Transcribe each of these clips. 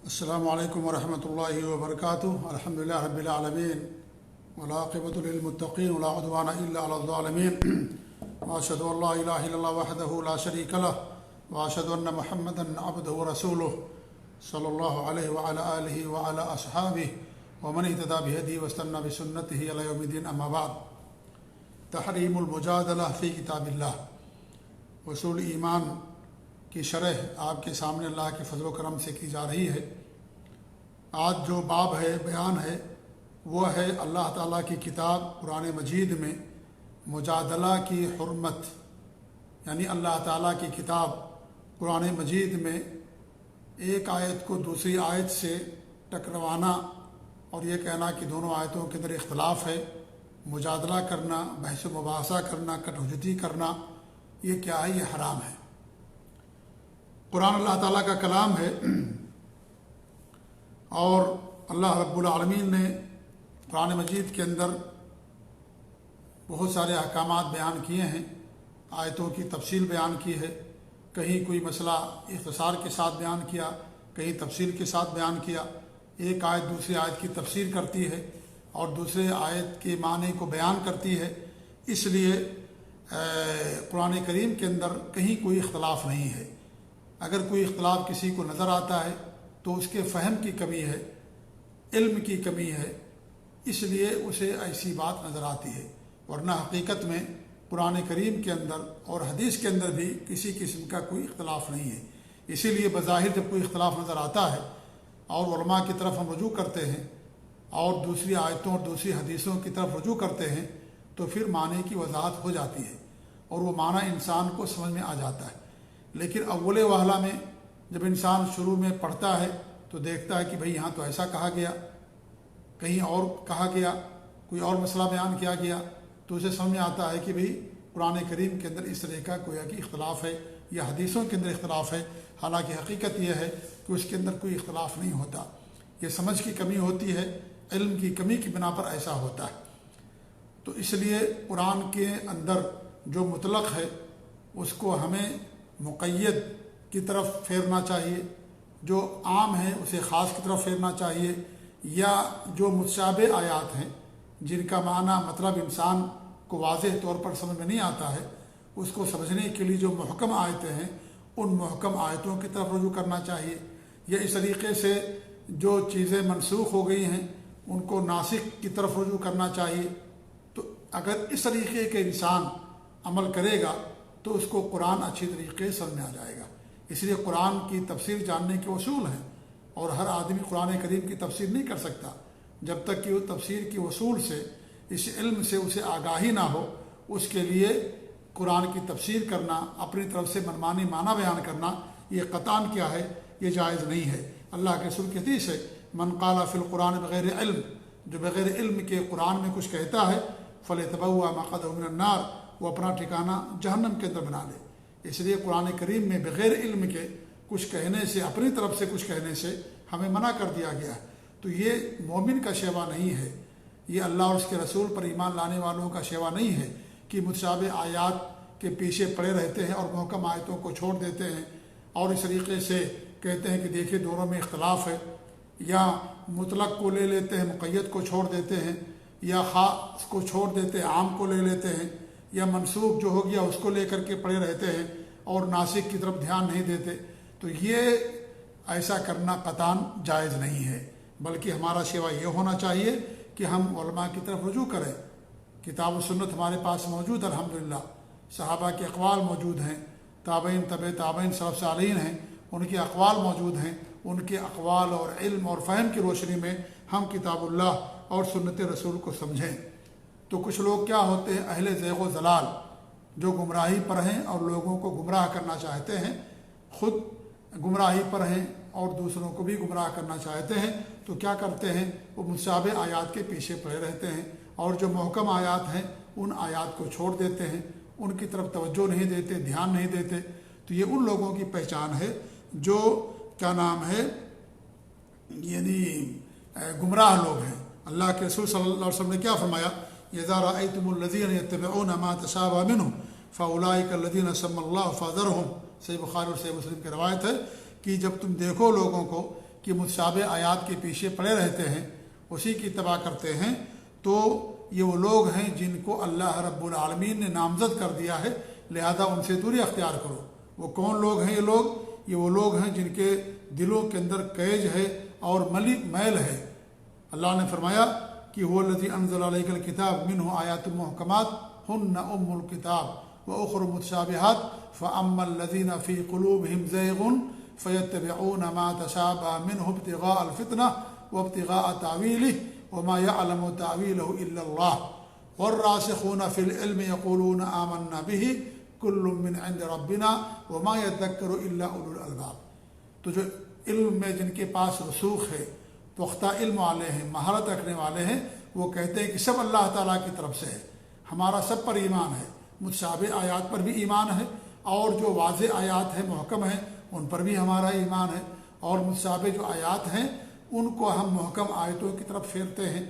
السلام علیکم ورحمۃ اللہ وبرکاتہ۔ الحمدللہ رب العالمین والعاقبۃ للمتقین ولا عدوان الا علی الظالمین، واشهد ان لا الہ الا اللہ وحدہ لا شریک لہ، واشهد ان محمدا عبدہ ورسولہ صلی اللہ علیہ وعلی آلہ وعلی اصحابہ ومن اہتدی بہدیہ واستنى بسنتہ الی یوم الدین۔ اما بعد، تحریم المجادلہ فی کتاب اللہ، اصول ایمان کی شرح آپ کے سامنے اللہ کے فضل و کرم سے کی جا رہی ہے۔ آج جو باب ہے، بیان ہے، وہ ہے اللہ تعالیٰ کی کتاب قرآن مجید میں مجادلہ کی حرمت، یعنی اللہ تعالیٰ کی کتاب قرآن مجید میں ایک آیت کو دوسری آیت سے ٹکروانا اور یہ کہنا کہ دونوں آیتوں کے اندر اختلاف ہے، مجادلہ کرنا، بحث و مباحثہ کرنا، کٹ حجتی کرنا، یہ کیا ہے؟ یہ حرام ہے۔ قرآن اللہ تعالیٰ کا کلام ہے اور اللہ رب العالمین نے قرآن مجید کے اندر بہت سارے احکامات بیان کیے ہیں، آیتوں کی تفصیل بیان کی ہے، کہیں کوئی مسئلہ اختصار کے ساتھ بیان کیا، کہیں تفصیل کے ساتھ بیان کیا۔ ایک آیت دوسری آیت کی تفسیر کرتی ہے اور دوسرے آیت کے معنی کو بیان کرتی ہے، اس لیے قرآن کریم کے اندر کہیں کوئی اختلاف نہیں ہے۔ اگر کوئی اختلاف کسی کو نظر آتا ہے تو اس کے فہم کی کمی ہے، علم کی کمی ہے، اس لیے اسے ایسی بات نظر آتی ہے، ورنہ حقیقت میں قرآن کریم کے اندر اور حدیث کے اندر بھی کسی قسم کا کوئی اختلاف نہیں ہے۔ اسی لیے بظاہر جب کوئی اختلاف نظر آتا ہے اور علماء کی طرف ہم رجوع کرتے ہیں اور دوسری آیتوں اور دوسری حدیثوں کی طرف رجوع کرتے ہیں تو پھر معنی کی وضاحت ہو جاتی ہے اور وہ معنی انسان کو سمجھ میں آ جاتا ہے۔ لیکن اول وہلہ میں جب انسان شروع میں پڑھتا ہے تو دیکھتا ہے کہ بھئی یہاں تو ایسا کہا گیا، کہیں اور کہا گیا، کوئی اور مسئلہ بیان کیا گیا، تو اسے سمجھ میں آتا ہے کہ بھئی قرآن کریم کے اندر اس طرح کا گویا کہ اختلاف ہے یا حدیثوں کے اندر اختلاف ہے، حالانکہ حقیقت یہ ہے کہ اس کے اندر کوئی اختلاف نہیں ہوتا۔ یہ سمجھ کی کمی ہوتی ہے، علم کی کمی کی بنا پر ایسا ہوتا ہے۔ تو اس لیے قرآن کے اندر جو مطلق ہے اس کو ہمیں مقید کی طرف پھیرنا چاہیے، جو عام ہے اسے خاص کی طرف پھیرنا چاہیے، یا جو متشابہ آیات ہیں جن کا معنی مطلب انسان کو واضح طور پر سمجھ میں نہیں آتا ہے، اس کو سمجھنے کے لیے جو محکم آیتیں ہیں ان محکم آیتوں کی طرف رجوع کرنا چاہیے، یا اس طریقے سے جو چیزیں منسوخ ہو گئی ہیں ان کو ناسخ کی طرف رجوع کرنا چاہیے۔ تو اگر اس طریقے کے انسان عمل کرے گا تو اس کو قرآن اچھی طریقے سے سمجھ میں آ جائے گا۔ اس لیے قرآن کی تفسیر جاننے کے اصول ہیں اور ہر آدمی قرآن کریم کی تفسیر نہیں کر سکتا جب تک کہ وہ تفسیر کے اصول سے، اس علم سے اسے آگاہی نہ ہو۔ اس کے لیے قرآن کی تفسیر کرنا، اپنی طرف سے منمانی معنی بیان کرنا، یہ قطعاً کیا ہے؟ یہ جائز نہیں ہے۔ اللہ کے رسول کی حدیث ہے، من قال فی القرآن بغیر علم، جو بغیر علم کے قرآن میں کچھ کہتا ہے فلیتبوأ مقعدہ من النار، وہ اپنا ٹھکانہ جہنم کے اندر بنا لے۔ اس لیے قرآن کریم میں بغیر علم کے کچھ کہنے سے، اپنی طرف سے کچھ کہنے سے ہمیں منع کر دیا گیا ہے۔ تو یہ مومن کا شیوا نہیں ہے، یہ اللہ اور اس کے رسول پر ایمان لانے والوں کا شیوا نہیں ہے کہ متشابہ آیات کے پیچھے پڑے رہتے ہیں اور محکم آیتوں کو چھوڑ دیتے ہیں اور اس طریقے سے کہتے ہیں کہ دیکھیے دونوں میں اختلاف ہے، یا مطلق کو لے لیتے ہیں، مقید کو چھوڑ دیتے ہیں، یا خاص کو چھوڑ دیتے ہیں، عام کو لے لیتے ہیں، یا منسوخ جو ہو گیا اس کو لے کر کے پڑے رہتے ہیں اور ناسخ کی طرف دھیان نہیں دیتے۔ تو یہ ایسا کرنا قطعاً جائز نہیں ہے، بلکہ ہمارا شیوا یہ ہونا چاہیے کہ ہم علماء کی طرف رجوع کریں۔ کتاب و سنت ہمارے پاس موجود، الحمدللہ صحابہ کے اقوال موجود ہیں، تابعین، تابعین، سلف صالحین ہیں، ان کے اقوال موجود ہیں۔ ان کے اقوال اور علم اور فہم کی روشنی میں ہم کتاب اللہ اور سنت رسول کو سمجھیں۔ تو کچھ لوگ کیا ہوتے ہیں؟ اہل زیغ و ضلال، جو گمراہی پر ہیں اور لوگوں کو گمراہ کرنا چاہتے ہیں، خود گمراہی پر ہیں اور دوسروں کو بھی گمراہ کرنا چاہتے ہیں، تو کیا کرتے ہیں؟ وہ متشابہ آیات کے پیچھے پڑے رہتے ہیں اور جو محکم آیات ہیں ان آیات کو چھوڑ دیتے ہیں، ان کی طرف توجہ نہیں دیتے، دھیان نہیں دیتے۔ تو یہ ان لوگوں کی پہچان ہے جو کیا نام ہے، یعنی گمراہ لوگ ہیں۔ اللہ کے رسول صلی اللہ علیہ وسلم نے کیا فرمایا؟ اذا رأيتم الذين يتبعون ما تشابه منه فاولئك الذين سمى الله فاحذرهم، صحیح بخاری اور صحیح مسلم کی روایت ہے کہ جب تم دیکھو لوگوں کو کہ متشابہ آیات کے پیچھے پڑے رہتے ہیں، اسی کی اتباع کرتے ہیں، تو یہ وہ لوگ ہیں جن کو اللہ رب العالمین نے نامزد کر دیا ہے، لہذا ان سے دوری اختیار کرو۔ وہ کون لوگ ہیں یہ وہ لوگ ہیں جن کے دلوں کے اندر قید ہے اور میل ہے۔ اللہ نے فرمایا کہ هو الذی انزل علیک الکتاب منہ آیات محکمات ہن ام الکتاب واخر متشابہات فاما الذین فی قلوبہم زیغ فیتبعون ما تشابہ منہ ابتغاء الفتنہ وابتغاء تاویلہ وما یعلم تاویلہ الا اللہ والراسخون فی العلم یقولون آمنا بہ کل من عند ربنا وما یذکر الا اولو الالباب۔ تو جو علم میں جن کے پاس رسوخ ہے، پختہ علم والے ہیں، مہارت رکھنے والے ہیں، وہ کہتے ہیں کہ سب اللہ تعالیٰ کی طرف سے ہے، ہمارا سب پر ایمان ہے، متشابہ آیات پر بھی ایمان ہے، اور جو واضح آیات ہیں محکم ہیں ان پر بھی ہمارا ایمان ہے، اور متشابہ جو آیات ہیں ان کو ہم محکم آیتوں کی طرف پھیرتے ہیں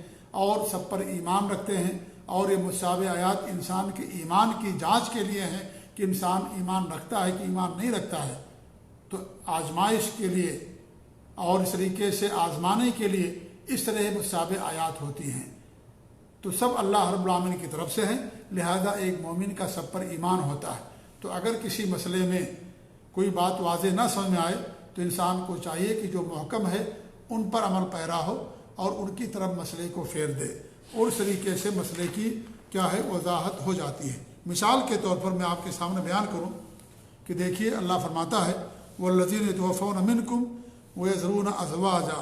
اور سب پر ایمان رکھتے ہیں۔ اور یہ متشابہ آیات انسان کے ایمان کی جانچ کے لیے ہیں کہ انسان ایمان رکھتا ہے کہ ایمان نہیں رکھتا ہے، تو آزمائش کے لیے اور اس طریقے سے آزمانے کے لیے اس طرح متشابہ آیات ہوتی ہیں۔ تو سب اللہ رب العالمین کی طرف سے ہیں، لہذا ایک مومن کا سب پر ایمان ہوتا ہے۔ تو اگر کسی مسئلے میں کوئی بات واضح نہ سمجھ میں آئے تو انسان کو چاہیے کہ جو محکم ہے ان پر عمل پیرا ہو اور ان کی طرف مسئلے کو پھیر دے، اور اس طریقے سے مسئلے کی کیا ہے وضاحت ہو جاتی ہے۔ مثال کے طور پر میں آپ کے سامنے بیان کروں کہ دیکھیے اللہ فرماتا ہے والذین یتوفون منکم ویذرون ازواجا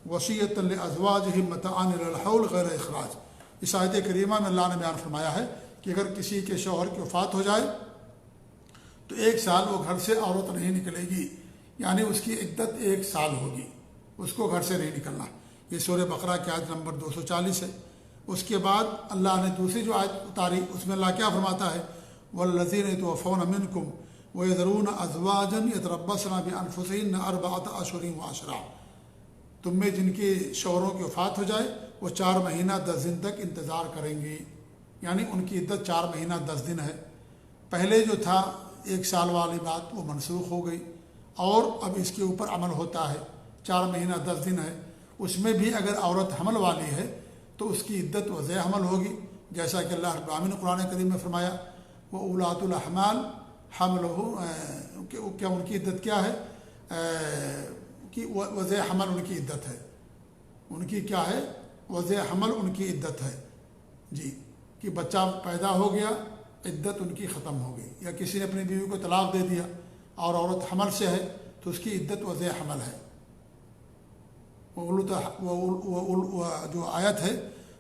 وصیۃ لازواجہم متاعا الی الحول غیر اخراج۔ اس آیت کریمہ میں اللہ نے بیان فرمایا ہے کہ اگر کسی کے شوہر کی وفات ہو جائے تو 1 سال وہ گھر سے عورت نہیں نکلے گی، یعنی اس کی عدت 1 سال ہوگی، اس کو گھر سے نہیں نکلنا۔ یہ سورہ بقرہ کی آیت نمبر 240 ہے۔ اس کے بعد اللہ نے دوسری جو آیت اتاری اس میں اللہ کیا فرماتا ہے والذین یتوفون منکم ویذرون ازواجا یتربصن بانفسہن 4 اشہر وعشرا۔ تم میں جن کی شوہروں کی وفات ہو جائے وہ 4 مہینہ 10 دن تک انتظار کریں گی، یعنی ان کی عدت 4 مہینہ 10 دن ہے۔ پہلے جو تھا 1 سال والی بات وہ منسوخ ہو گئی، اور اب اس کے اوپر عمل ہوتا ہے، 4 مہینہ 10 دن ہے۔ اس میں بھی اگر عورت حمل والی ہے تو اس کی عدت وضع حمل ہوگی، جیسا کہ اللہ رب العالمین نے قرآن کریم میں فرمایا وہ اولاۃ الاحمال حمل کیا ان کی عدت کیا ہے کہ وضع حمل ان کی عدت ہے، ان کی کیا ہے وضع حمل ان کی عدت ہے جی، کہ بچہ پیدا ہو گیا عدت ان کی ختم ہو گئی، یا کسی نے اپنی بیوی کو طلاق دے دیا اور عورت حمل سے ہے تو اس کی عدت وضع حمل ہے۔ جو آیت ہے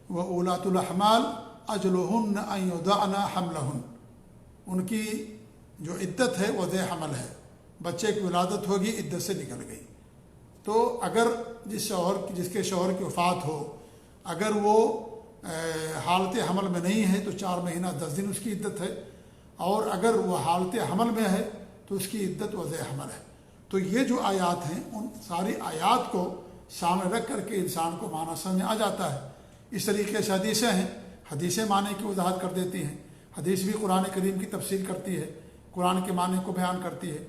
وہ اولاۃ الاحمال اجلہن ان یضعن حملہن، ان کی جو عدت ہے وضع حمل ہے، بچے کی ولادت ہوگی عدت سے نکل گئی۔ تو اگر جس کے شوہر کی وفات ہو اگر وہ حالت حمل میں نہیں ہے تو 4 مہینہ 10 دن اس کی عدت ہے، اور اگر وہ حالت حمل میں ہے تو اس کی عدت وضع حمل ہے۔ تو یہ جو آیات ہیں ان ساری آیات کو سامنے رکھ کر کے انسان کو معنی سمجھ میں آ جاتا ہے۔ اس طریقے سے حدیثیں ہیں، حدیثیں معنی کی وضاحت کر دیتی ہیں، حدیث بھی قرآن کریم کی تفسیر کرتی ہے، قرآن کے معنی کو بیان کرتی ہے۔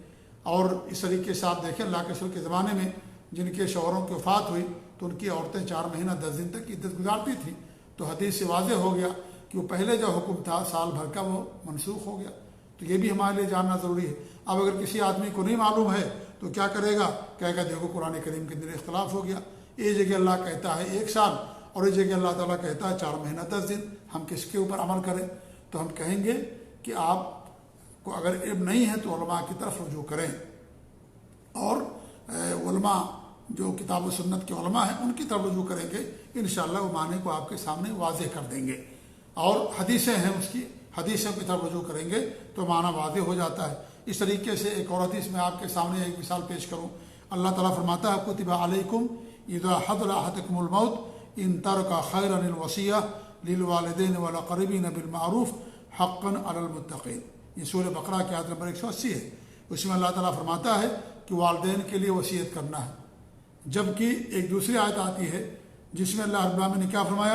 اور اس طریقے سے آپ دیکھیں اللہ کے رسول کے زمانے میں جن کے شوہروں کی وفات ہوئی تو ان کی عورتیں 4 مہینہ 10 دن تک عدت گزارتی تھیں، تو حدیث سے واضح ہو گیا کہ وہ پہلے جو حکم تھا سال بھر کا وہ منسوخ ہو گیا۔ تو یہ بھی ہمارے لیے جاننا ضروری ہے۔ اب اگر کسی آدمی کو نہیں معلوم ہے تو کیا کرے گا، کہے گا دیکھو قرآن کریم کے اندر اختلاف ہو گیا، ایک جگہ اللہ کہتا ہے 1 سال اور ایک جگہ اللہ تعالیٰ کہتا ہے 4 مہینہ 10 دن، ہم کس کے اوپر عمل کریں؟ تو ہم کہیں گے کہ آپ کو اگر علم نہیں ہے تو علماء کی طرف رجوع کریں، اور علماء جو کتاب و سنت کے علماء ہیں ان کی طرف رجوع کریں گے، انشاءاللہ وہ معنی کو آپ کے سامنے واضح کر دیں گے۔ اور حدیثیں ہیں اس کی حدیثوں کی طرف رجوع کریں گے تو معنی واضح ہو جاتا ہے۔ اس طریقے سے ایک اور حدیث میں آپ کے سامنے ایک مثال پیش کروں، اللہ تعالیٰ فرماتا ہے کتب علیکم اذا حضر احدکم الموت ان ترک خیرا الوصیہ للوالدین والاقربین بالمعروف حقا علی المتقین۔ یہ سورہ بقرہ کی آیت نمبر 180 ہے۔ اس میں اللہ تعالیٰ فرماتا ہے کہ والدین کے لیے وصیت کرنا ہے، جبکہ ایک دوسری آیت آتی ہے جس میں اللہ رب العالمین نے کیا فرمایا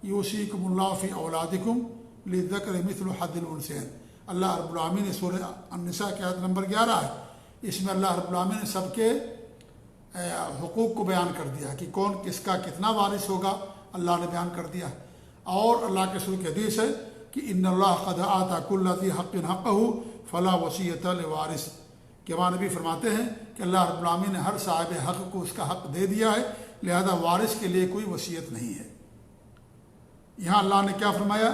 یوصیکم اللہ فی اولادکم للذکر مثل حظ الانثیین۔ اللہ رب العالمین نے سورہ النساء کی آیت نمبر 11 ہے، اس میں اللہ رب العالمین نے سب کے حقوق کو بیان کر دیا کہ کون کس کا کتنا وارث ہوگا، اللہ نے بیان کر دیا ہے۔ اور اللہ کے رسول کی حدیث ہے کہ ان اللہ قد آتا کل ذی حق حقہ فلا وصیۃ لوارث، کہ ہمارے نبی فرماتے ہیں کہ اللہ رب العالمین نے ہر صاحب حق کو اس کا حق دے دیا ہے، لہذا وارث کے لیے کوئی وصیت نہیں ہے۔ یہاں اللہ نے کیا فرمایا؟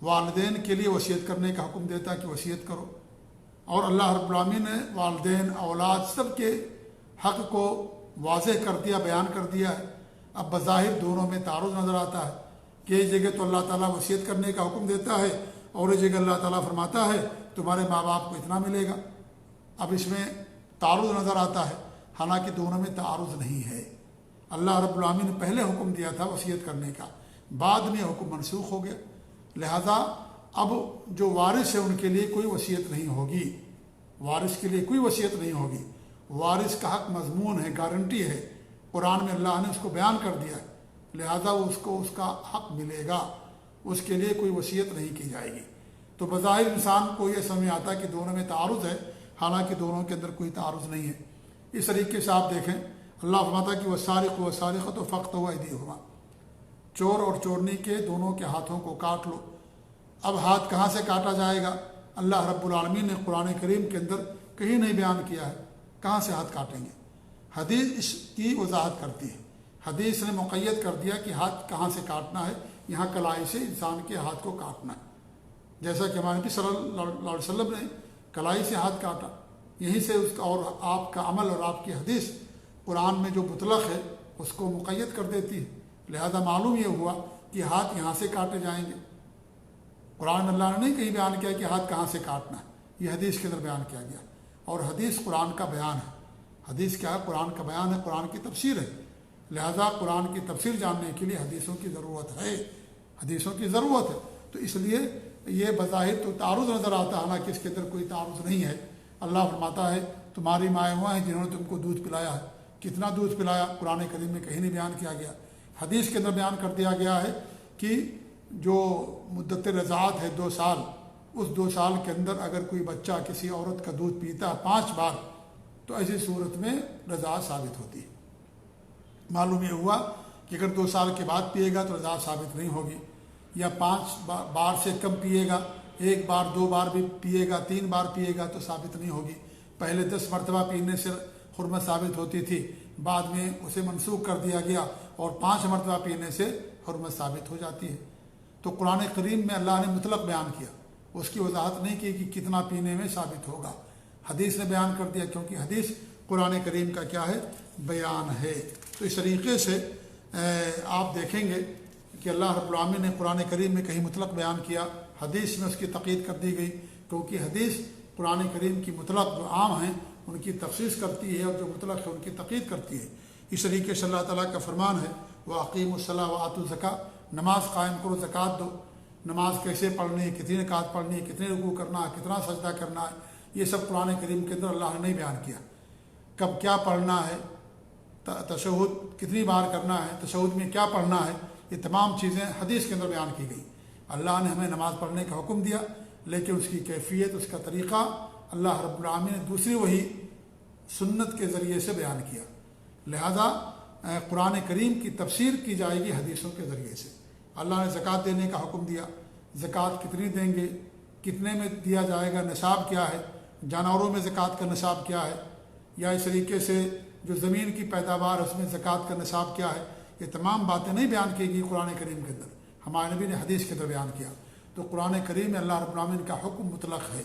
والدین کے لیے وصیت کرنے کا حکم دیتا ہے کہ وصیت کرو، اور اللہ رب العالمین نے والدین، اولاد، سب کے حق کو واضح کر دیا، بیان کر دیا ہے۔ اب بظاہر دونوں میں تعارض نظر آتا ہے کہ ایک جگہ تو اللہ تعالیٰ وصیت کرنے کا حکم دیتا ہے اور ایک جگہ اللہ تعالیٰ فرماتا ہے تمہارے ماں باپ کو اتنا ملے گا۔ اب اس میں تعارض نظر آتا ہے، حالانکہ دونوں میں تعارض نہیں ہے۔ اللہ رب العالمین نے پہلے حکم دیا تھا وصیت کرنے کا، بعد میں حکم منسوخ ہو گیا، لہذا اب جو وارث ہے ان کے لیے کوئی وصیت نہیں ہوگی، وارث کے لیے کوئی وصیت نہیں ہوگی۔ وارث کا حق مضمون ہے، گارنٹی ہے، قرآن میں اللہ نے اس کو بیان کر دیا ہے، لہذا اس کو اس کا حق ملے گا، اس کے لیے کوئی وصیت نہیں کی جائے گی۔ تو بظاہر انسان کو یہ سمجھ آتا ہے کہ دونوں میں تعارض ہے، حالانکہ دونوں کے اندر کوئی تعارض نہیں ہے۔ اس طریقے سے آپ دیکھیں اللہ فرماتا ہے کہ والسارق والسارقۃ فاقطعوا ایدیہما، چور اور چورنی کے دونوں کے ہاتھوں کو کاٹ لو۔ اب ہاتھ کہاں سے کاٹا جائے گا؟ اللہ رب العالمین نے قرآن کریم کے اندر کہیں نہیں بیان کیا ہے، کہاں سے ہاتھ کاٹیں گے؟ حدیث اس کی وضاحت کرتی ہے، حدیث نے مقید کر دیا کہ ہاتھ کہاں سے کاٹنا ہے، یہاں کلائی سے انسان کے ہاتھ کو کاٹنا ہے، جیسا کہ ہمارے نبی صلی اللہ علیہ وسلم نے کلائی سے ہاتھ کاٹا، یہیں سے اس کا، اور آپ کا عمل اور آپ کی حدیث قرآن میں جو مطلق ہے اس کو مقید کر دیتی ہے، لہذا معلوم یہ ہوا کہ ہاتھ یہاں سے کاٹے جائیں گے۔ قرآن اللہ نے نہیں کہیں بیان کیا کہ ہاتھ کہاں سے کاٹنا ہے، یہ حدیث کے اندر بیان کیا گیا، اور حدیث قرآن کا بیان ہے۔ حدیث کیا ہے؟ قرآن کا بیان ہے، قرآن کی تفسیر ہے، لہذا قرآن کی تفسیر جاننے کے لیے حدیثوں کی ضرورت ہے، حدیثوں کی ضرورت ہے۔ تو اس لیے یہ بظاہر تو تعارض نظر آتا ہے، حالانکہ اس کے اندر کوئی تعارض نہیں ہے۔ اللہ فرماتا ہے تمہاری مائیں وہ ہیں جنہوں نے تم کو دودھ پلایا ہے، کتنا دودھ پلایا قرآن کریم میں کہیں نہیں بیان کیا گیا۔ حدیث کے اندر بیان کر دیا گیا ہے کہ جو مدت رضاعت ہے 2 سال، اس 2 سال کے اندر اگر کوئی بچہ کسی عورت کا دودھ پیتا ہے 5 بار تو ایسی صورت میں رضاعت ثابت ہوتی ہے۔ معلوم یہ ہوا کہ اگر 2 سال کے بعد پیے گا تو رضاعت ثابت نہیں ہوگی، یا 5 بار سے کم پیے گا، 1 بار 2 بار بھی پیے گا، 3 بار پیے گا تو ثابت نہیں ہوگی۔ پہلے 10 مرتبہ پینے سے حرمت ثابت ہوتی تھی، بعد میں اسے منسوخ کر دیا گیا اور 5 مرتبہ پینے سے حرمت ثابت ہو جاتی ہے۔ تو قرآن کریم میں اللہ نے مطلق بیان کیا، اس کی وضاحت نہیں کی کہ کتنا پینے میں ثابت ہوگا، حدیث نے بیان کر دیا، کیونکہ حدیث قرآن کریم کا کیا ہے؟ بیان ہے۔ تو اس طریقے سے آپ دیکھیں گے کہ اللہ رب العالمین نے قرآن کریم میں کہیں مطلق بیان کیا، حدیث میں اس کی تقید کر دی گئی، کیونکہ حدیث قرآن کریم کی مطلق جو عام ہیں ان کی تخصیص کرتی ہے، اور جو مطلق ہے ان کی تقید کرتی ہے۔ اس طریقے سے اللہ تعالیٰ کا فرمان ہے وَأَقِیمُوا الصَّلَاةَ وَآتُوا الزَّکَاۃَ، نماز قائم کرو، زکوٰۃ دو۔ نماز کیسے پڑھنی ہے، کتنی رکعت پڑھنی ہے، کتنے رکوع کرنا ہے، کتنا سجدہ کرنا ہے، یہ سب قرآن کریم کے اندر اللہ نے نہیں بیان کیا۔ کب کیا پڑھنا ہے، تشہد کتنی بار کرنا ہے، تشہد میں کیا پڑھنا ہے، یہ تمام چیزیں حدیث کے اندر بیان کی گئی۔ اللہ نے ہمیں نماز پڑھنے کا حکم دیا، لیکن اس کی کیفیت، اس کا طریقہ اللہ رب العالمین نے دوسری وحی سنت کے ذریعے سے بیان کیا، لہذا قرآن کریم کی تفسیر کی جائے گی حدیثوں کے ذریعے سے۔ اللہ نے زکوٰۃ دینے کا حکم دیا، زکوٰۃ کتنی دیں گے، کتنے میں دیا جائے گا، نصاب کیا ہے، جانوروں میں زکوٰۃ کا نصاب کیا ہے، یا اس طریقے سے جو زمین کی پیداوار اس میں زکوٰۃ کا نصاب کیا ہے، یہ تمام باتیں نہیں بیان کی گئی قرآن کریم کے اندر، ہمارے نبی نے حدیث کے اندر بیان کیا۔ تو قرآن کریم میں اللہ رب العالمین کا حکم مطلق ہے،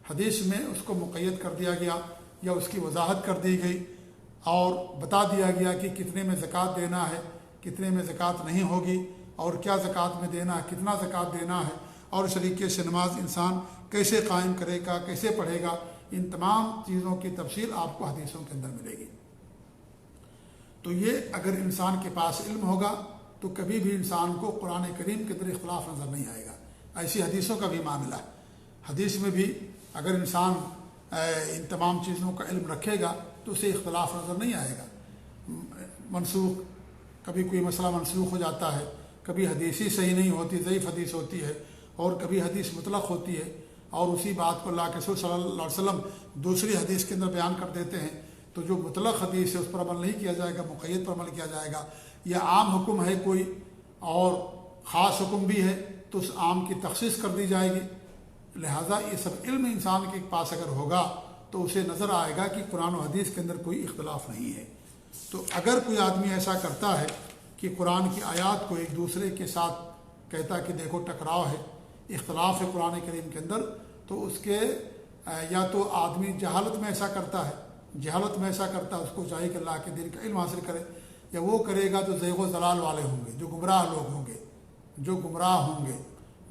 حدیث میں اس کو مقید کر دیا گیا یا اس کی وضاحت کر دی گئی اور بتا دیا گیا کہ کتنے میں زکوٰۃ دینا ہے، کتنے میں زکوٰۃ نہیں ہوگی، اور کیا زکوٰۃ میں دینا ہے، کتنا زکوٰۃ دینا ہے، اور اس طریقے سے نماز انسان کیسے قائم کرے گا، کیسے پڑھے گا، ان تمام چیزوں کی تفصیل آپ کو حدیثوں کے اندر ملے گی۔ تو یہ اگر انسان کے پاس علم ہوگا تو کبھی بھی انسان کو قرآن کریم کے اندر اختلاف نظر نہیں آئے گا۔ ایسی حدیثوں کا بھی معاملہ ہے، حدیث میں بھی اگر انسان ان تمام چیزوں کا علم رکھے گا تو اسے اختلاف نظر نہیں آئے گا۔ منسوخ، کبھی کوئی مسئلہ منسوخ ہو جاتا ہے، کبھی حدیث ہی صحیح نہیں ہوتی، ضعیف حدیث ہوتی ہے، اور کبھی حدیث مطلق ہوتی ہے، اور اسی بات کو اللہ کے رسول صلی اللہ علیہ وسلم دوسری حدیث کے اندر بیان کر دیتے ہیں۔ تو جو مطلق حدیث ہے اس پر عمل نہیں کیا جائے گا، مقید پر عمل کیا جائے گا، یا عام حکم ہے کوئی اور خاص حکم بھی ہے تو اس عام کی تخصیص کر دی جائے گی۔ لہٰذا یہ سب علم انسان کے پاس اگر ہوگا تو اسے نظر آئے گا کہ قرآن و حدیث کے اندر کوئی اختلاف نہیں ہے۔ تو اگر کوئی آدمی ایسا کرتا ہے کہ قرآن کی آیات کو ایک دوسرے کے ساتھ کہتا ہے کہ دیکھو ٹکراؤ ہے، اختلاف ہے قرآن کریم کے اندر، تو اس کے یا تو آدمی جہالت میں ایسا کرتا ہے، جہالت میں ایسا کرتا ہے، اس کو چاہیے کہ اللہ کے دین کا علم حاصل کرے، یا وہ کرے گا جو زیغ و ضلال والے ہوں گے، جو گمراہ لوگ ہوں گے، جو گمراہ ہوں گے،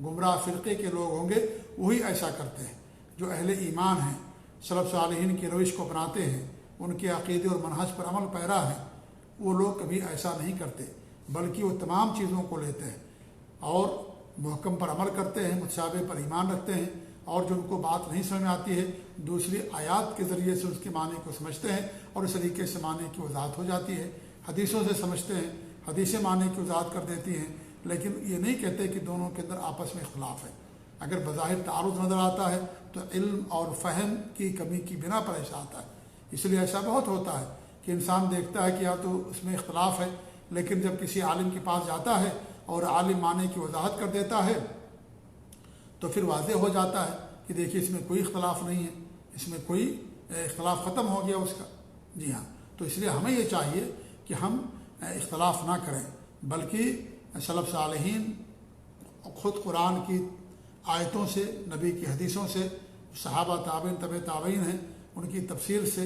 گمراہ فرقے کے لوگ ہوں گے، وہی ایسا کرتے ہیں۔ جو اہل ایمان ہیں، سلف صالحین کی روش کو اپناتے ہیں، ان کے عقیدے اور منہج پر عمل پیرا ہیں، وہ لوگ کبھی ایسا نہیں کرتے، بلکہ وہ تمام چیزوں کو لیتے ہیں اور محکم پر عمل کرتے ہیں، متشابہ پر ایمان رکھتے ہیں، اور جو ان کو بات نہیں سمجھ میں آتی ہے دوسری آیات کے ذریعے سے اس کے معنی کو سمجھتے ہیں، اور اس طریقے سے معنی کی وضاحت ہو جاتی ہے، حدیثوں سے سمجھتے ہیں، حدیثیں معنی کی وضاحت کر دیتی ہیں، لیکن یہ نہیں کہتے کہ دونوں کے اندر آپس میں اختلاف ہے۔ اگر بظاہر تعارض نظر آتا ہے تو علم اور فہم کی کمی کی بنا پر ایسا آتا ہے۔ اس لیے ایسا بہت ہوتا ہے کہ انسان دیکھتا ہے کہ یا تو اس میں اختلاف ہے، لیکن جب کسی عالم کے پاس جاتا ہے اور عالم معنی کی وضاحت کر دیتا ہے تو پھر واضح ہو جاتا ہے کہ دیکھیے اس میں کوئی اختلاف نہیں ہے، اس میں کوئی اختلاف ختم ہو گیا اس کا۔ جی ہاں، تو اس لیے ہمیں یہ چاہیے کہ ہم اختلاف نہ کریں، بلکہ سلف صالحین خود قرآن کی آیتوں سے، نبی کی حدیثوں سے، صحابہ تابعین تبع تابعین ہیں، ان کی تفسیر سے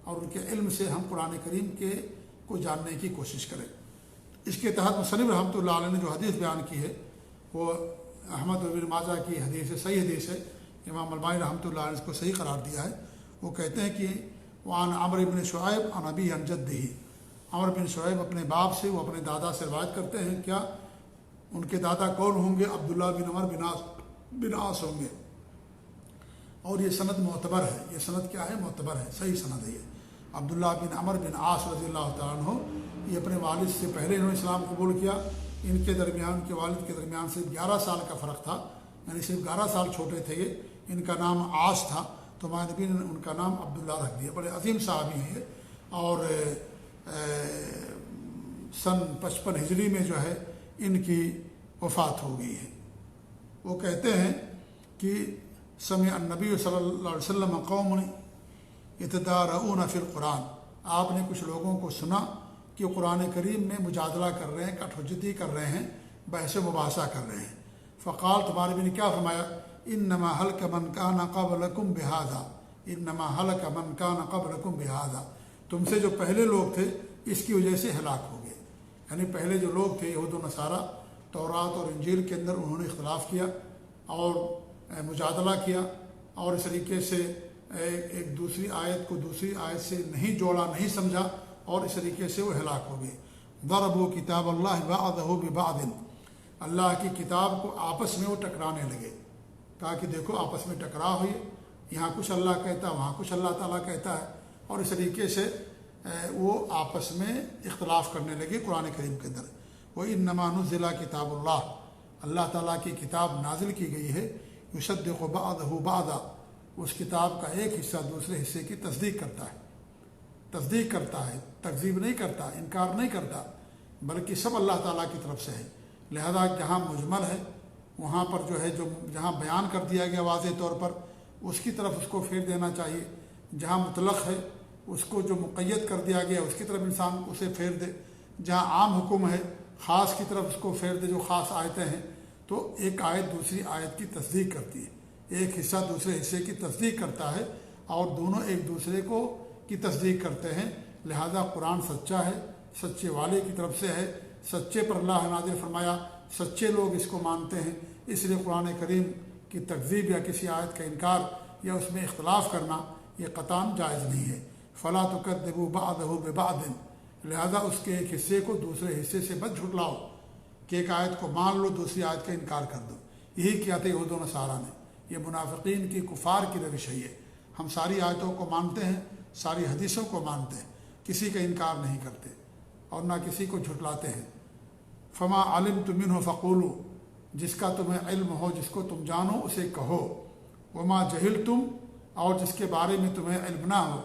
اور ان کے علم سے ہم قرآن کریم کے کو جاننے کی کوشش کریں۔ اس کے تحت مصنف رحمۃ اللہ علیہ نے جو حدیث بیان کی ہے وہ احمد بن ماجہ کی حدیث ہے، صحیح حدیث ہے، امام البانی رحمۃ اللہ علیہ نے اس کو صحیح قرار دیا ہے۔ وہ کہتے ہیں کہ وعن عمرو بن شعیب عن ابی عن جدہ، عمرو بن شعیب اپنے باپ سے، وہ اپنے دادا سے روایت کرتے ہیں۔ کیا ان کے دادا کون ہوں گے؟ عبداللہ بن عمر بن عاص ہوں گے، اور یہ سند معتبر ہے۔ یہ سند کیا ہے؟ معتبر ہے، صحیح سند ہے یہ۔ عبداللہ بن عمر بن عاص رضی اللہ تعالیٰ عنہ، یہ اپنے والد سے پہلے انہوں نے اسلام قبول کیا۔ ان کے درمیان، کے والد کے درمیان صرف 11 سال کا فرق تھا، یعنی صرف 11 سال چھوٹے تھے یہ۔ ان کا نام عاص تھا تو ہمارے نبی نے ان کا نام عبداللہ رکھ دیا۔ بڑے عظیم صحابی ہیں یہ، اور سن 55 ہجری میں جو ہے ان کی وفات ہو گئی ہے۔ وہ کہتے ہیں کہ سمع النبی صلی اللہ علیہ وسلم قوم یتدارؤون فی القرآن، آپ نے کچھ لوگوں کو سنا کہ قرآن کریم میں مجادلہ کر رہے ہیں، کٹ حجتی کر رہے ہیں، بحث و مباحثہ کر رہے ہیں۔ فقال، تمہارے بھی نے کیا فرمایا؟ انما ہلک من کان قبلکم بہذا، انما ہلک من کان قبلکم بہذا، تم سے جو پہلے لوگ تھے اس کی وجہ سے ہلاک ہو گئے۔ یعنی پہلے جو لوگ تھے یہود و نصارہ، تورات اور انجیل کے اندر انہوں نے اختلاف کیا اور مجادلہ کیا، اور اس طریقے سے ایک دوسری آیت کو دوسری آیت سے نہیں جوڑا، نہیں سمجھا، اور اس طریقے سے وہ ہلاک ہو گئے۔ ضربوا کتاب اللہ بعضہ ببعض، اللہ کی کتاب کو آپس میں وہ ٹکرانے لگے، کہا کہ دیکھو آپس میں ٹکراؤ ہوئی، یہاں کچھ اللہ کہتا ہے، وہاں کچھ اللہ تعالیٰ کہتا ہے، اور اس طریقے سے وہ آپس میں اختلاف کرنے لگے قرآن کریم کے اندر۔ وَإِنَّمَا نُزِّلَ کتاب اللہ، اللہ تعالیٰ کی کتاب نازل کی گئی ہے، یصدق بعضہ بعضا، اس کتاب کا ایک حصہ دوسرے حصے کی تصدیق کرتا ہے، تصدیق کرتا ہے، تکذیب نہیں کرتا، انکار نہیں کرتا، بلکہ سب اللہ تعالیٰ کی طرف سے ہے۔ لہذا جہاں مجمل ہے وہاں پر جو ہے، جو جہاں بیان کر دیا گیا واضح طور پر، اس کی طرف اس کو پھیر دینا چاہیے۔ جہاں مطلق ہے اس کو جو مقید کر دیا گیا اس کی طرف انسان اسے پھیر دے۔ جہاں عام حکم ہے خاص کی طرف اس کو پھیر دے، جو خاص آیتیں ہیں تو ایک آیت دوسری آیت کی تصدیق کرتی ہے، ایک حصہ دوسرے حصے کی تصدیق کرتا ہے، اور دونوں ایک دوسرے کو کی تصدیق کرتے ہیں۔ لہذا قرآن سچا ہے، سچے والے کی طرف سے ہے، سچے پر اللہ نے نازل فرمایا، سچے لوگ اس کو مانتے ہیں، اس لیے قرآن کریم کی تکذیب یا کسی آیت کا انکار یا اس میں اختلاف کرنا یہ قطعاً جائز نہیں ہے۔ فلا تکذبوا بعضہ ببعض، لہذا اس کے ایک حصے کو دوسرے حصے سے مت جھٹلاؤ کہ ایک آیت کو مان لو دوسری آیت کا انکار کر دو۔ یہی کیا تھا یہود و نصارہ نے، یہ منافقین کی، کفار کی روش ہے یہ۔ ہم ساری آیتوں کو مانتے ہیں، ساری حدیثوں کو مانتے ہیں، کسی کا انکار نہیں کرتے اور نہ کسی کو جھٹلاتے ہیں۔ فما علمتم منہ فقولوا، جس کا تمہیں علم ہو، جس کو تم جانو اسے کہو۔ وما جہلتم، اور جس کے بارے میں تمہیں علم نہ ہو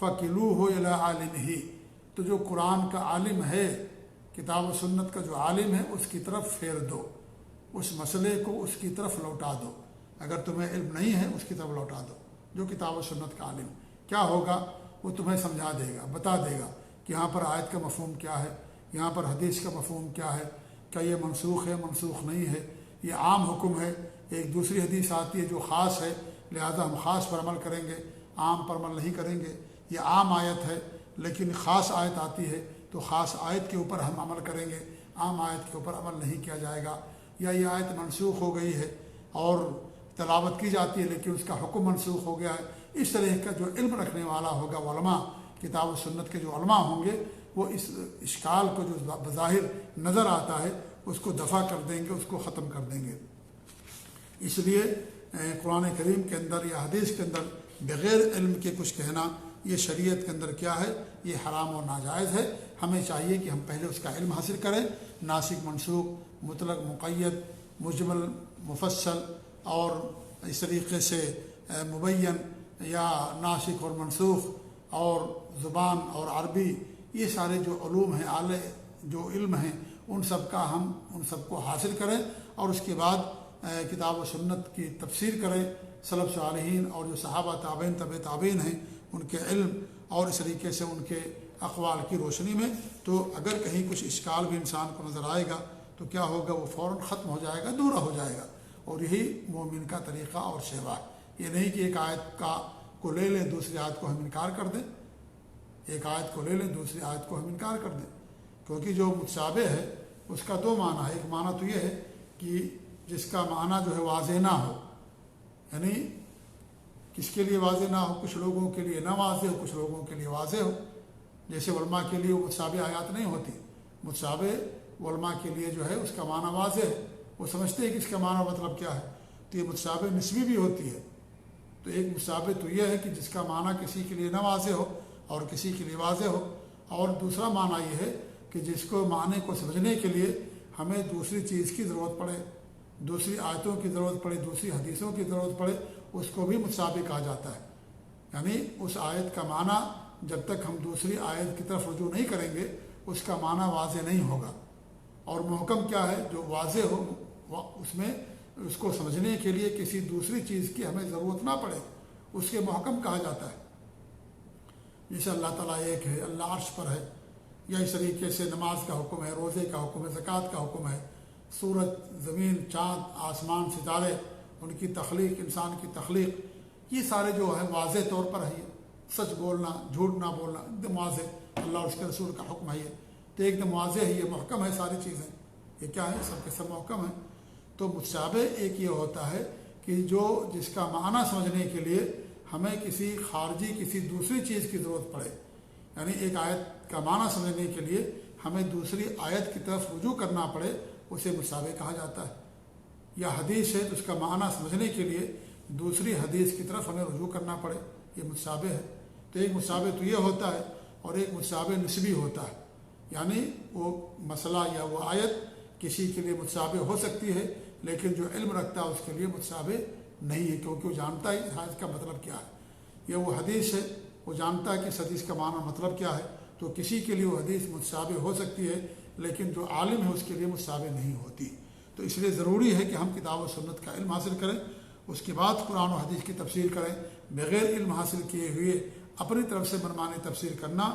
فَكِلُوهُ إِلَىٰ عَالِمِهِ، تو جو قرآن کا عالم ہے، کتاب و سنت کا جو عالم ہے، اس کی طرف پھیر دو، اس مسئلے کو اس کی طرف لوٹا دو۔ اگر تمہیں علم نہیں ہے اس کی طرف لوٹا دو۔ جو کتاب و سنت کا عالم کیا ہوگا، وہ تمہیں سمجھا دے گا، بتا دے گا کہ یہاں پر آیت کا مفہوم کیا ہے، یہاں پر حدیث کا مفہوم کیا ہے، کیا یہ منسوخ ہے، منسوخ نہیں ہے، یہ عام حکم ہے، ایک دوسری حدیث آتی ہے جو خاص ہے، لہذا ہم خاص پر عمل کریں گے، عام پر عمل نہیں کریں گے۔ یہ عام آیت ہے لیکن خاص آیت آتی ہے تو خاص آیت کے اوپر ہم عمل کریں گے، عام آیت کے اوپر عمل نہیں کیا جائے گا۔ یا یہ آیت منسوخ ہو گئی ہے اور تلاوت کی جاتی ہے لیکن اس کا حکم منسوخ ہو گیا ہے۔ اس طرح کا جو علم رکھنے والا ہوگا علماء، کتاب و سنت کے جو علماء ہوں گے، وہ اس اشکال کو جو بظاہر نظر آتا ہے اس کو دفع کر دیں گے، اس کو ختم کر دیں گے۔ اس لیے قرآن کریم کے اندر یا حدیث کے اندر بغیر علم کے کچھ کہنا، یہ شریعت کے اندر کیا ہے، یہ حرام اور ناجائز ہے۔ ہمیں چاہیے کہ ہم پہلے اس کا علم حاصل کریں، ناسخ منسوخ، مطلق مقید، مجمل مفصل، اور اس طریقے سے مبین یا ناسخ اور منسوخ اور زبان اور عربی، یہ سارے جو علوم ہیں، اعلی جو علم ہیں، ان سب کو حاصل کریں اور اس کے بعد کتاب و سنت کی تفسیر کریں۔ سلف صالحین اور جو صحابہ تابعین طبع تابعین ہیں، ان کے علم اور اس طریقے سے ان کے اقوال کی روشنی میں، تو اگر کہیں کچھ اشکال بھی انسان کو نظر آئے گا تو کیا ہوگا، وہ فوراً ختم ہو جائے گا، دور ہو جائے گا۔ اور یہی مومن کا طریقہ اور شیوا ہے۔ یہ نہیں کہ ایک آیت کو لے لیں، دوسری آیت کو ہم انکار کر دیں، ایک آیت کو لے لیں، دوسری آیت کو ہم انکار کر دیں، کیونکہ جو متشابہ ہے اس کا دو معنی ہے۔ ایک معنی تو یہ ہے کہ جس کا معنی جو ہے واضح نہ ہو، یعنی کس کے لیے واضح نہ ہو، کچھ لوگوں کے لیے نہ واضح ہو، کچھ لوگوں کے لیے واضح ہو۔ جیسے علماء کے لیے وہ متشابہ آیات نہیں ہوتی، متشابہ علماء کے لیے جو ہے اس کا معنی واضح ہے، وہ سمجھتے ہیں کہ اس کا معنی مطلب کیا ہے۔ تو یہ متشابہ نسبی بھی ہوتی ہے۔ تو ایک متشابہ تو یہ ہے کہ جس کا معنی کسی کے لیے نہ واضح ہو اور کسی کے لیے واضح ہو، اور دوسرا معنی یہ ہے کہ جس کو معنی کو سمجھنے کے لیے ہمیں دوسری چیز کی ضرورت پڑے، دوسری آیتوں کی ضرورت پڑے، دوسری حدیثوں کی ضرورت پڑے، اس کو بھی متشابہ کہا جاتا ہے۔ یعنی اس آیت کا معنی جب تک ہم دوسری آیت کی طرف رجوع نہیں کریں گے اس کا معنی واضح نہیں ہوگا۔ اور محکم کیا ہے، جو واضح ہو، اس میں اس کو سمجھنے کے لیے کسی دوسری چیز کی ہمیں ضرورت نہ پڑے، اس کے محکم کہا جاتا ہے۔ جیسے اللہ تعالیٰ ایک ہے، اللہ عرش پر ہے، یا اس طریقے سے نماز کا حکم ہے، روزے کا حکم ہے، زکوٰۃ کا حکم ہے، سورج، زمین، چاند، آسمان، ستارے، ان کی تخلیق، انسان کی تخلیق، یہ سارے جو ہے واضح طور پر ہے۔ سچ بولنا، جھوٹ نہ بولنا ایک دم واضح، اللہ اور اس کے رسول کا حکم ہے یہ، تو ایک دم واضح ہے، یہ محکم ہے ساری چیزیں، یہ کیا ہے، سب کے سب محکم ہیں۔ تو متشابہ ایک یہ ہوتا ہے کہ جو جس کا معنی سمجھنے کے لیے ہمیں کسی خارجی، کسی دوسری چیز کی ضرورت پڑے، یعنی ایک آیت کا معنی سمجھنے کے لیے ہمیں دوسری آیت کی طرف رجوع کرنا پڑے، اسے متشابہ کہا جاتا ہے۔ یا حدیث ہے تو اس کا معنی سمجھنے کے لیے دوسری حدیث کی طرف ہمیں رجوع کرنا پڑے، یہ متشابہ ہے۔ تو ایک متشابہ تو یہ ہوتا ہے، اور ایک متشابہ نسبی ہوتا ہے، یعنی وہ مسئلہ یا وہ آیت کسی کے لیے متشابہ ہو سکتی ہے لیکن جو علم رکھتا ہے اس کے لیے متشابہ نہیں ہے، کیونکہ وہ جانتا ہے اس حدیث کا مطلب کیا ہے۔ یا وہ حدیث ہے، وہ جانتا ہے کہ اس حدیث کا معنی مطلب کیا ہے، تو کسی کے لیے وہ حدیث متشابہ ہو سکتی ہے لیکن جو عالم ہے اس کے لیے متشابہ نہیں ہوتی۔ تو اس لیے ضروری ہے کہ ہم کتاب و سنت کا علم حاصل کریں، اس کے بعد قرآن و حدیث کی تفسیر کریں۔ بغیر علم حاصل کیے ہوئے اپنی طرف سے منمانی تفسیر کرنا،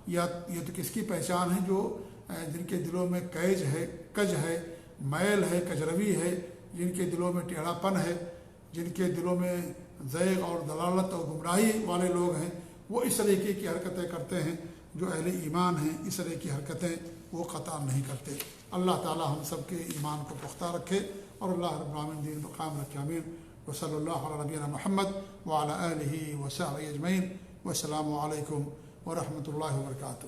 یہ تو کس کی پہچان ہے، جو جن کے دلوں میں کج ہے، میل ہے، کجروی ہے، جن کے دلوں میں ٹیڑھا پن ہے، جن کے دلوں میں زیغ اور دلالت اور گمراہی والے لوگ ہیں، وہ اس طریقے کی حرکتیں کرتے ہیں۔ جو اہل ایمان ہیں اس طرح کی حرکتیں وہ قطع نہیں کرتے۔ اللہ تعالی ہم سب کے ایمان کو پختہ رکھے اور اللہ رب العالمین دین کو قائم رکھے، آمین۔ وصلی اللہ علی نبینا محمد وعلی آلہ وصحبہ اجمعین، والسلام علیکم ورحمۃ اللہ وبرکاتہ۔